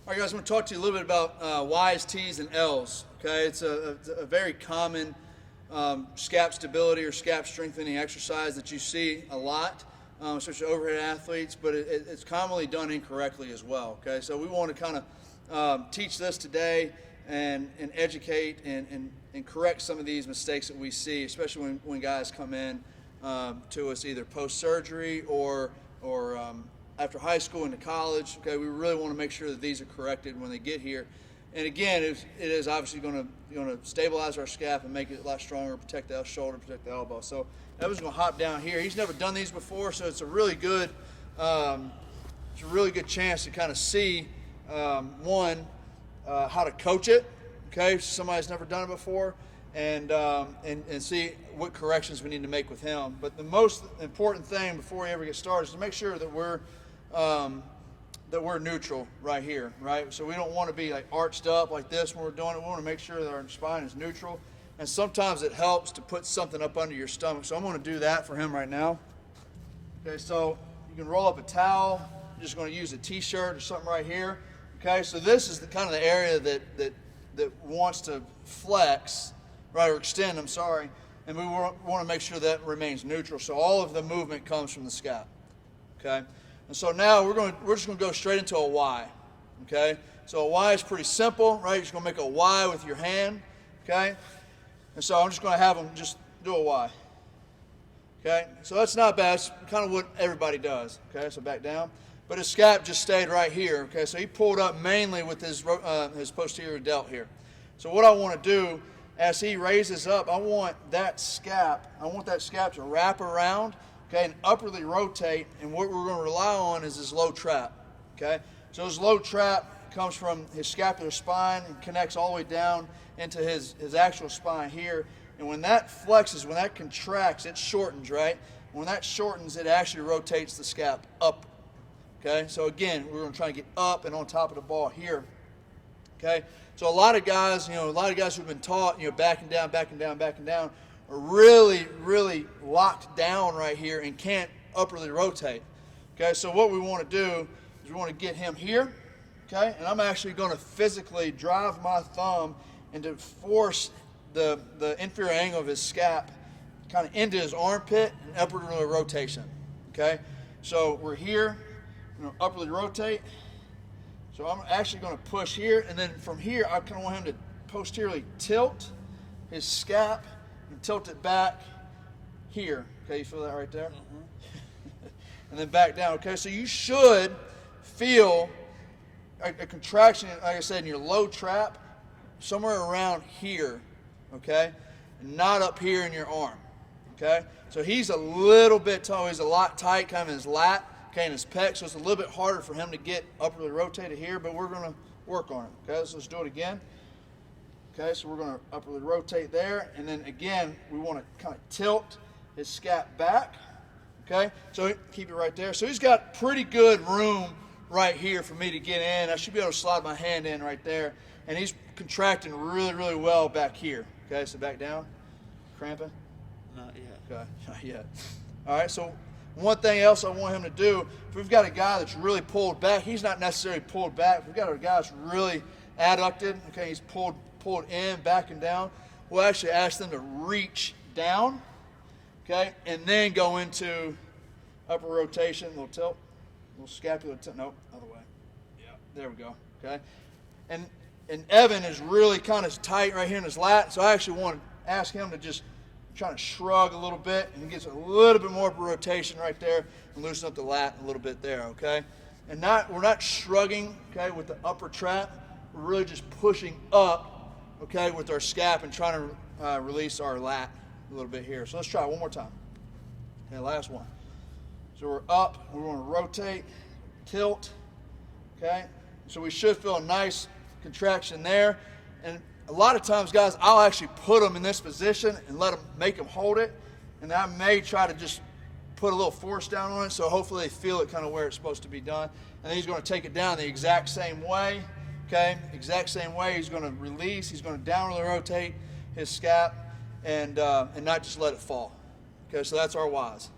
All right, guys, I'm going to talk to you a little bit about Y's, T's, and L's. Okay, it's a very common scap stability or scap strengthening exercise that you see a lot, especially overhead athletes, but it's commonly done incorrectly as well. Okay, so we want to kind of teach this today and educate and correct some of these mistakes that we see, especially when guys come in to us either post-surgery or after high school into college. Okay, we really want to make sure that these are corrected when they get here. And again, it is obviously going to stabilize our scap and make it a lot stronger, protect the shoulder, protect the elbow. So Evan's going to hop down here. He's never done these before, so it's a really good chance to kind of see how to coach it. Okay, somebody's never done it before, and see what corrections we need to make with him. But the most important thing before we ever get started is to make sure that we're neutral right here, right? So we don't want to be like arched up like this when we're doing it. We want to make sure that our spine is neutral. And sometimes it helps to put something up under your stomach. So I'm going to do that for him right now. Okay, so you can roll up a towel. You're just going to use a t-shirt or something right here. Okay, so this is the kind of the area that wants to flex, right, or extend, I'm sorry. And we want to make sure that remains neutral. So all of the movement comes from the scap. Okay. And so now we're just going to go straight into a Y, okay? So a Y is pretty simple, right? You're just going to make a Y with your hand, okay? And so I'm just going to have them just do a Y, okay? So that's not bad. It's kind of what everybody does, okay? So back down. But his scap just stayed right here, okay? So he pulled up mainly with his posterior delt here. So what I want to do as he raises up, I want that scap to wrap around, okay, and upwardly rotate, and what we're going to rely on is his low trap, okay? So his low trap comes from his scapular spine and connects all the way down into his actual spine here. And when that flexes, when that contracts, it shortens, right? When that shortens, it actually rotates the scap up, okay? So again, we're going to try to get up and on top of the ball here, okay? So a lot of guys who've been taught, backing down, are really, really locked down right here and can't upwardly rotate. Okay, so what we want to do is we want to get him here, okay, and I'm actually going to physically drive my thumb and to force the inferior angle of his scap kind of into his armpit and upwardly rotation. Okay, so we're here, upwardly rotate. So I'm actually going to push here, and then from here I kind of want him to posteriorly tilt his scap and tilt it back here. Okay, you feel that right there? Mm-hmm. And then back down. Okay, so you should feel a contraction, like I said, in your low trap, somewhere around here, okay? And not up here in your arm, okay? So he's a little bit tall. He's a lot tight, kind of in his lat, okay, in his pec, so it's a little bit harder for him to get upwardly rotated here, but we're going to work on it, okay? So let's do it again. Okay, so we're going to upwardly rotate there, and then again, we want to kind of tilt his scap back. Okay, so keep it right there. So he's got pretty good room right here for me to get in. I should be able to slide my hand in right there, and he's contracting really, really well back here. Okay, so back down. Cramping? Not yet. Okay, not yet. All right, so one thing else I want him to do, if we've got a guy that's really pulled back, he's not necessarily pulled back. If we've got a guy that's really adducted, okay, he's pulled in, back and down, we'll actually ask them to reach down, okay, and then go into upper rotation, little tilt, little scapular tilt, nope, other way. Yeah, there we go, okay. And Evan is really kind of tight right here in his lat, so I actually want to ask him to just try to shrug a little bit, and he gets a little bit more rotation right there and loosen up the lat a little bit there, okay. And we're not shrugging, okay, with the upper trap, we're really just pushing up, okay, with our scap and trying to release our lat a little bit here. So let's try it one more time. Okay, last one. So we're up, we want to rotate, tilt, okay? So we should feel a nice contraction there. And a lot of times, guys, I'll actually put them in this position and make them hold it. And I may try to just put a little force down on it, so hopefully they feel it kind of where it's supposed to be done. And then he's going to take it down the exact same way. Okay, exact same way. He's going to release. He's going to downwardly rotate his scap and not just let it fall. Okay, so that's our Ys.